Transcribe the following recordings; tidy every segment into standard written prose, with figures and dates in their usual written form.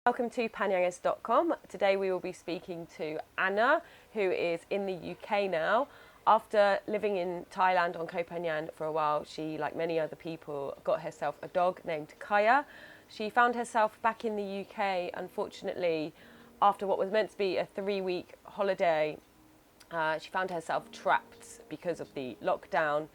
Welcome to panyangas.com. Today we will be speaking to Anna, who is in the UK now. After living in Thailand on Koh Phangan for a while, she, like many other people, got herself a dog named Kaya. She found herself back in the UK, unfortunately, after what was meant to be a 3-week holiday. She found herself trapped because of the lockdown.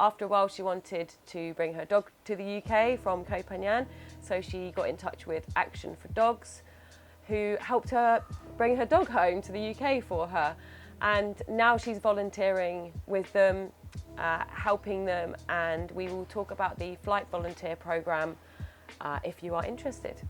After a while, she wanted to bring her dog to the UK from Koh Phangan, so she got in touch with Actionfordogs, who helped her bring her dog home to the UK for her. And now she's volunteering with them, helping them, and we will talk about the flight volunteer program if you are interested.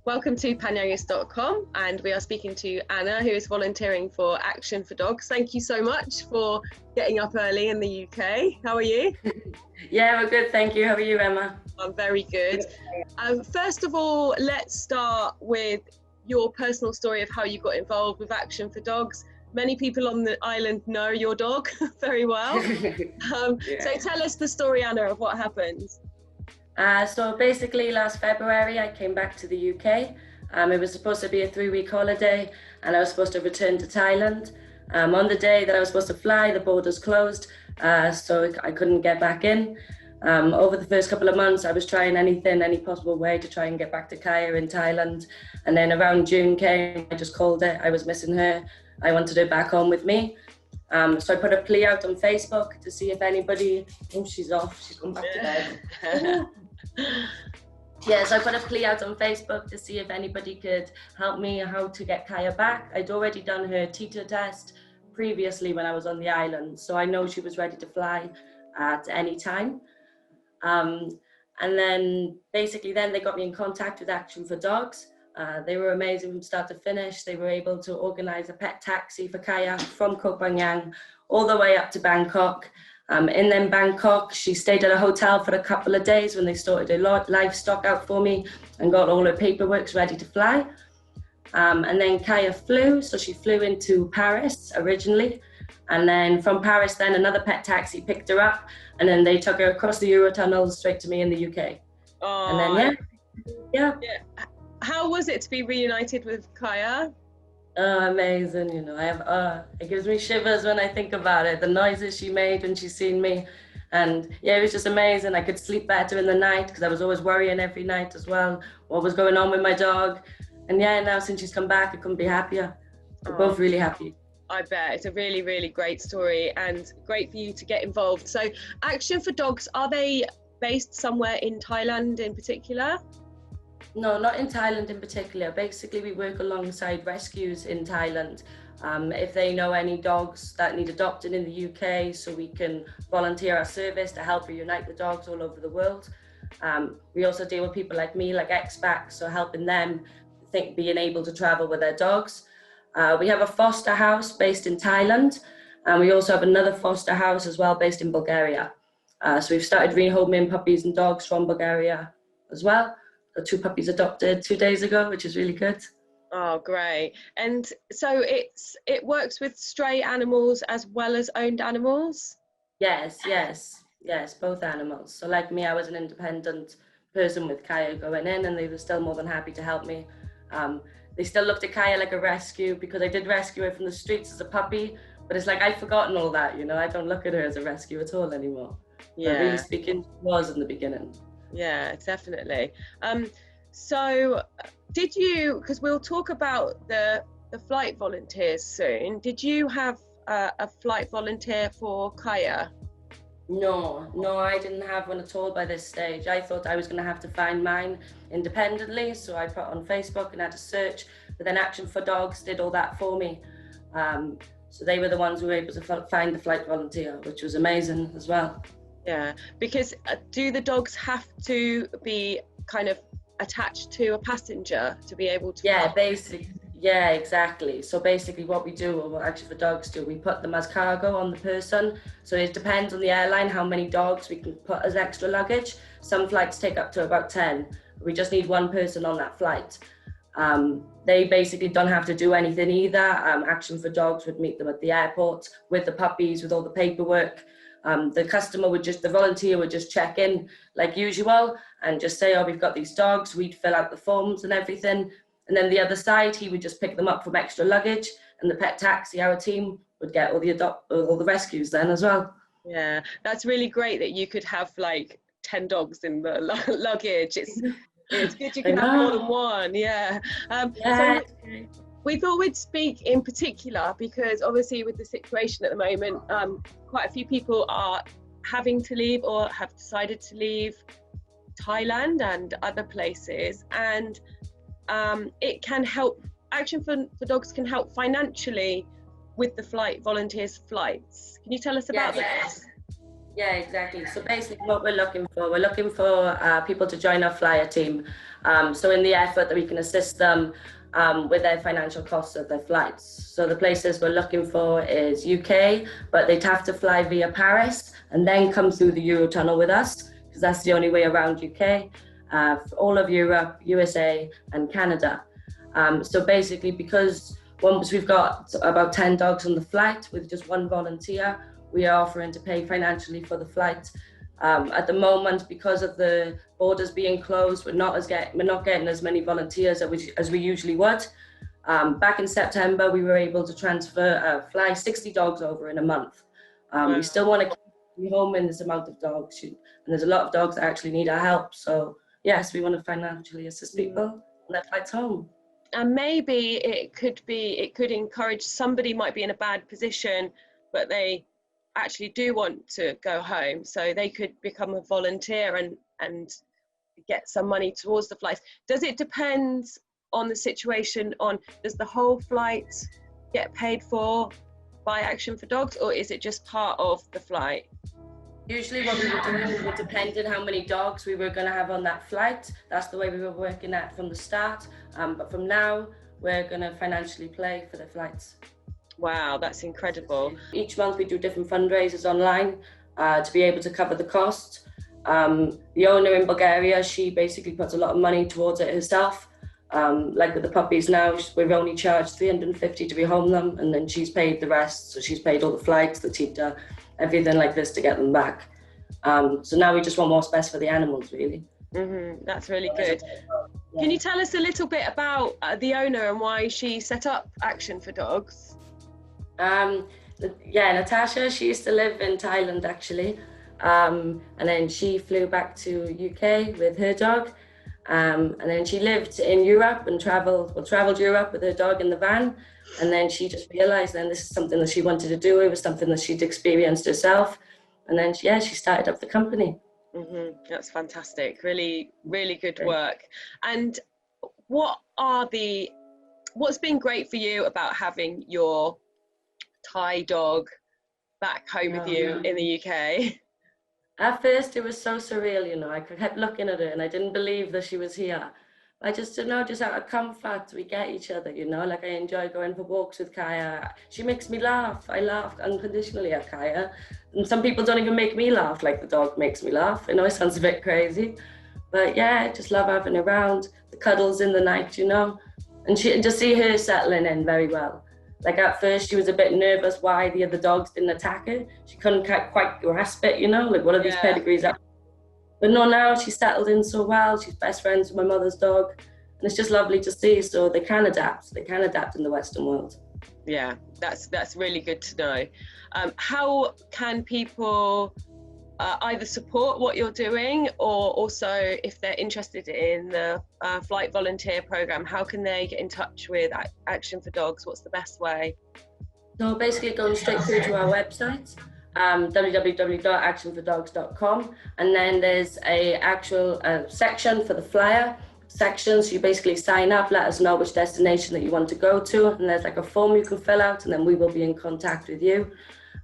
Welcome to panyangas.com, and we are speaking to Anna, who is volunteering for Actionfordogs. Thank you so much for getting up early in the UK. How are you? Yeah, we're good, thank you. How are you, Emma? I'm very good. First of all, let's start with your personal story of how you got involved with Actionfordogs. Many people on the island know your dog very well. So tell us the story, Anna, of what happened. So basically last February I came back to the UK. It was supposed to be a 3-week holiday and I was supposed to return to Thailand. On the day that I was supposed to fly, the borders closed, so I couldn't get back in. Over the first couple of months I was trying any possible way to try and get back to Kaya in Thailand. And then around June came, I just called it. I was missing her. I wanted her back home with me. So I put a plea out on Facebook to see if anybody, she's off, she's gone back to bed. Yeah, so I put a plea out on Facebook to see if anybody could help me how to get Kaya back. I'd already done her teeter test previously when I was on the island, so I know she was ready to fly at any time. And then basically then they got me in contact with Actionfordogs. They were amazing from start to finish. They were able to organise a pet taxi for Kaya from Koh Phangan all the way up to Bangkok. In then Bangkok, she stayed at a hotel for a couple of days when they sorted her livestock out for me and got all her paperwork ready to fly. And then Kaya flew, so she flew into Paris originally. And then from Paris, then another pet taxi picked her up, and then they took her across the Eurotunnel straight to me in the UK. Oh, and then, yeah. How was it to be reunited with Kaya? Oh, amazing, you know, it gives me shivers when I think about it, the noises she made when she seen me. And yeah, it was just amazing. I could sleep better in the night because I was always worrying every night as well, what was going on with my dog. And yeah, now since she's come back, I couldn't be happier. We're both really happy. I bet. It's a really, really great story and great for you to get involved. So Actionfordogs, are they based somewhere in Thailand in particular? No, not in Thailand in particular. Basically, we work alongside rescues in Thailand. If they know any dogs that need adopted in the UK, so we can volunteer our service to help reunite the dogs all over the world. We also deal with people like me, like expats, so helping them being able to travel with their dogs. We have a foster house based in Thailand, and we also have another foster house as well based in Bulgaria. So we've started rehoming puppies and dogs from Bulgaria as well. Got 2 puppies adopted 2 days ago, which is really good. Oh, great. And so it works with stray animals as well as owned animals? Yes, both animals. So like me, I was an independent person with Kaya going in, and they were still more than happy to help me. They still looked at Kaya like a rescue because I did rescue her from the streets as a puppy, but it's like I've forgotten all that, you know. I don't look at her as a rescue at all anymore. Yeah. But really speaking, she was in the beginning. Yeah, definitely. So did you, because we'll talk about the flight volunteers soon, did you have a flight volunteer for Kaya? No, I didn't have one at all by this stage. I thought I was going to have to find mine independently, so I put on Facebook and had a search, but then Actionfordogs did all that for me. So they were the ones who were able to find the flight volunteer, which was amazing as well. Yeah, because do the dogs have to be kind of attached to a passenger to be able to fly? Yeah, exactly. So basically what we do, or what Actionfordogs do, we put them as cargo on the person. So it depends on the airline how many dogs we can put as extra luggage. Some flights take up to about 10. We just need one person on that flight. They basically don't have to do anything either. Actionfordogs would meet them at the airport with the puppies, with all the paperwork. The volunteer would just check in like usual and just say, oh, we've got these dogs. We'd fill out the forms and everything. And then the other side, he would just pick them up from extra luggage, and the pet taxi, our team, would get all the rescues then as well. Yeah, that's really great that you could have like 10 dogs in the luggage. It's good you can have more than one. Yeah. Yeah. So we thought we'd speak in particular because obviously with the situation at the moment, quite a few people are having to leave or have decided to leave Thailand and other places, and it can help. Action for Dogs can help financially with the flight volunteers flights. Can you tell us about this? Yeah, exactly. So basically what we're looking for people to join our flyer team. So in the effort that we can assist them with their financial costs of their flights. So the places we're looking for is UK, but they'd have to fly via Paris and then come through the Eurotunnel with us, because that's the only way around UK, for all of Europe, USA and Canada. So basically, because once we've got about 10 dogs on the flight with just one volunteer, we are offering to pay financially for the flight. At the moment, because of the borders being closed, we're not getting as many volunteers as we usually would. Back in September, we were able to fly 60 dogs over in a month. We still want to keep home in this amount of dogs, and there's a lot of dogs that actually need our help. So yes, we want to financially assist people on their flights home. And maybe it could encourage, somebody might be in a bad position, but they actually do want to go home, so they could become a volunteer and get some money towards the flights. Does it depend on the situation, does the whole flight get paid for by Action for Dogs, or is it just part of the flight? Usually what we were doing would depend on how many dogs we were going to have on that flight. That's the way we were working at from the start. But from now, we're going to financially pay for the flights. Wow, that's incredible. Each month we do different fundraisers online to be able to cover the cost. The owner in Bulgaria, she basically puts a lot of money towards it herself. Like with the puppies now, we've only charged $350 to rehome them, and then she's paid the rest. So she's paid all the flights, the tita, everything like this to get them back. So now we just want what's best for the animals, really. That's really good. Yeah. Can you tell us a little bit about the owner and why she set up Action for Dogs? Yeah, Natasha, she used to live in Thailand actually. And then she flew back to UK with her dog. And then she lived in Europe and traveled Europe with her dog in the van. And then she just realized then this is something that she wanted to do. It was something that she'd experienced herself. And then, she started up the company. That's fantastic. Really, really good work. And what's been great for you about having your Thai dog back home with you in the UK? At first, it was so surreal, I kept looking at her and I didn't believe that she was here. I just out of comfort, we get each other, like I enjoy going for walks with Kaya. She makes me laugh. I laugh unconditionally at Kaya. And some people don't even make me laugh like the dog makes me laugh. I know it sounds a bit crazy, but yeah, I just love having her around, the cuddles in the night, and just see her settling in very well. Like at first she was a bit nervous why the other dogs didn't attack her. She couldn't quite grasp it, like what are these pedigrees are. But no, now she's settled in so well. She's best friends with my mother's dog. And it's just lovely to see. So they can adapt. They can adapt in the Western world. Yeah, that's really good to know. How can people either support what you're doing, or also if they're interested in the flight volunteer program, how can they get in touch with Action for Dogs? What's the best way? So basically going straight through to our website, www.actionfordogs.com, and then there's a actual section for the flyer section. So you basically sign up, let us know which destination that you want to go to, and there's like a form you can fill out, and then we will be in contact with you.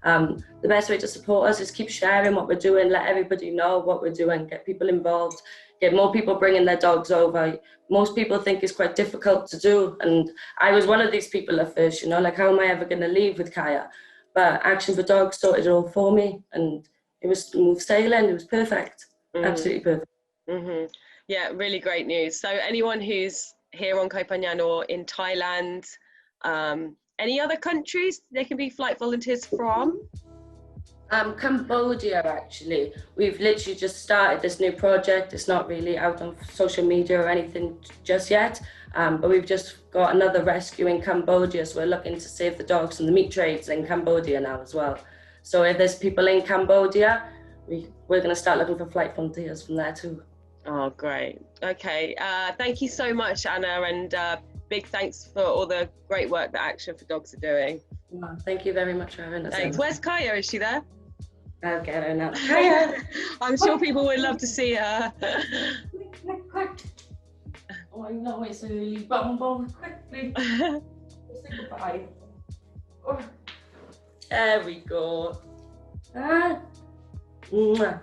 The best way to support us is keep sharing what we're doing, let everybody know what we're doing, get people involved, get more people bringing their dogs over. Most people think it's quite difficult to do, and I was one of these people at first, like how am I ever going to leave with Kaya? But Action for Dogs sorted it all for me, and it was smooth sailing. It was perfect, absolutely perfect. Yeah, really great news. So anyone who's here on Koh Phangan or in Thailand, any other countries they can be flight volunteers from? Cambodia, actually. We've literally just started this new project. It's not really out on social media or anything just yet, but we've just got another rescue in Cambodia, so we're looking to save the dogs from the meat trades in Cambodia now as well. So if there's people in Cambodia, we're going to start looking for flight frontiers from there too. Oh, great. Okay. Thank you so much, Anna, and big thanks for all the great work that Action for Dogs are doing. Well, thank you very much for having us. Thanks. Where's Kaya? Is she there? I'll get her now. Kaya! I'm sure people would love to see her. Quick. Oh, I know it's early. Bum, quickly. Say goodbye. Oh. There we go. Mwah.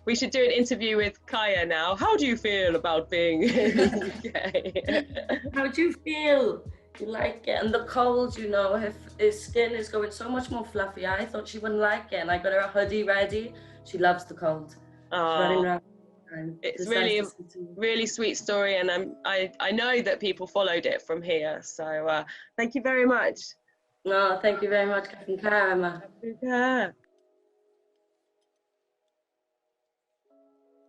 We should do an interview with Kaya now. How do you feel about being in the UK? How do you feel? You like getting the cold, you know, his skin is going so much more fluffy. I thought she wouldn't like it, and I got her a hoodie ready. She loves the cold. Oh, it's really, really sweet story, and I know that people followed it from here. So thank you very much. No, thank you very much, Captain Karama.